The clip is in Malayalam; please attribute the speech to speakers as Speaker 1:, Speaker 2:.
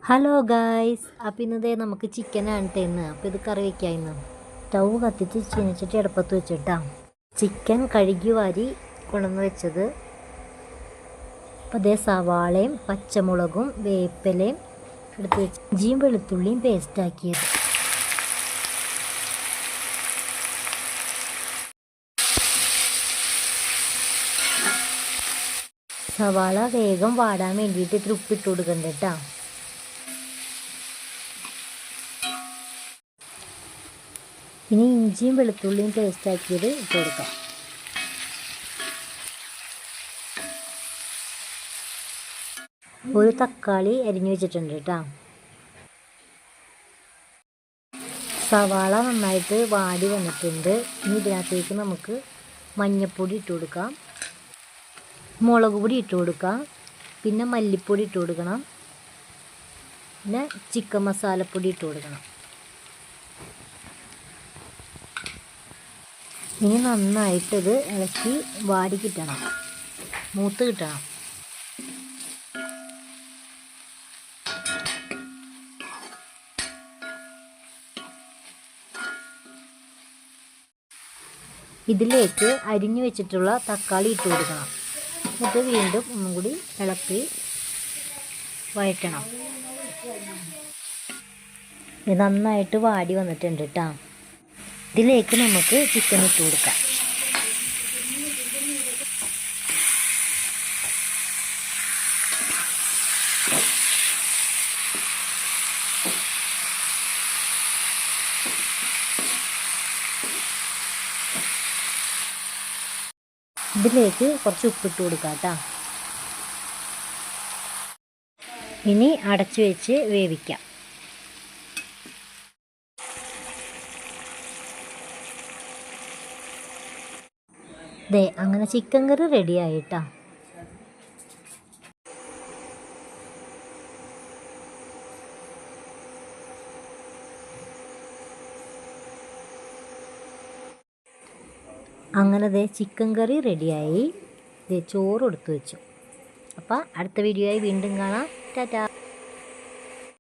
Speaker 1: ഹലോ ഗായ്സ്, അപ്പോൾ ഇന്നതേ നമുക്ക് ചിക്കനാണ് ഇന്ന്. അപ്പോൾ ഇത് കറി വയ്ക്കാം. ഇന്ന് സ്റ്റൗ കത്തിച്ച് ചീനിച്ചിട്ട് അടുപ്പത്ത് വെച്ചിട്ടാ ചിക്കൻ കഴുകി വാരി കൊണ്ടുവന്ന് വെച്ചത്. അപ്പോൾ അതേ സവാളയും പച്ചമുളകും വേപ്പിലയും എടുത്ത് വെച്ച് ഇഞ്ചിയും വെളുത്തുള്ളിയും പേസ്റ്റാക്കിയത്. സവാള വേഗം വാടാൻ വേണ്ടിയിട്ട് ഇത്തിരി ഉപ്പിട്ട് കൊടുക്കണ്ട കേട്ടോ. ഇനി ഇഞ്ചിയും വെളുത്തുള്ളിയും പേസ്റ്റാക്കിയത് ഇട്ട് കൊടുക്കാം. ഒരു തക്കാളി അരിഞ്ഞു വെച്ചിട്ടുണ്ട് കേട്ടോ. സവാള നന്നായിട്ട് വാടി വന്നിട്ടുണ്ട്. ഇനി ഇതിനകത്തേക്ക് നമുക്ക് മഞ്ഞൾപ്പൊടി ഇട്ട് കൊടുക്കാം, മുളക് പൊടി ഇട്ട് കൊടുക്കാം, പിന്നെ മല്ലിപ്പൊടി ഇട്ട് കൊടുക്കണം, പിന്നെ ചിക്കൻ മസാലപ്പൊടി ഇട്ട് കൊടുക്കണം. ഇനി നന്നായിട്ടിത് ഇളക്കി വാടി കിട്ടണം, മൂത്ത് കിട്ടണം. ഇതിലേക്ക് അരിഞ്ഞു വെച്ചിട്ടുള്ള തക്കാളി ഇട്ട് കൊടുക്കണം. എന്നിട്ട് വീണ്ടും ഒന്നും കൂടി ഇളക്കി വഴറ്റണം. ഇത് നന്നായിട്ട് വാടി വന്നിട്ടുണ്ട് കേട്ടോ. ഇതിലേക്ക് നമുക്ക് ചിക്കൻ ഇട്ട് കൊടുക്കാം. ഇതിലേക്ക് കുറച്ച് ഉപ്പിട്ട് കൊടുക്കാം കേട്ടോ. ഇനി അടച്ചു വെച്ച് വേവിക്കാം. അങ്ങനെ ചിക്കൻ കറി റെഡി ആയിട്ടാ. അങ്ങനെ ചിക്കൻ കറി റെഡിയായി. ചോറ് എടുത്തു വെച്ചു. അപ്പോൾ അടുത്ത വീഡിയോ ആയി വീണ്ടും കാണാം. ടാറ്റാ.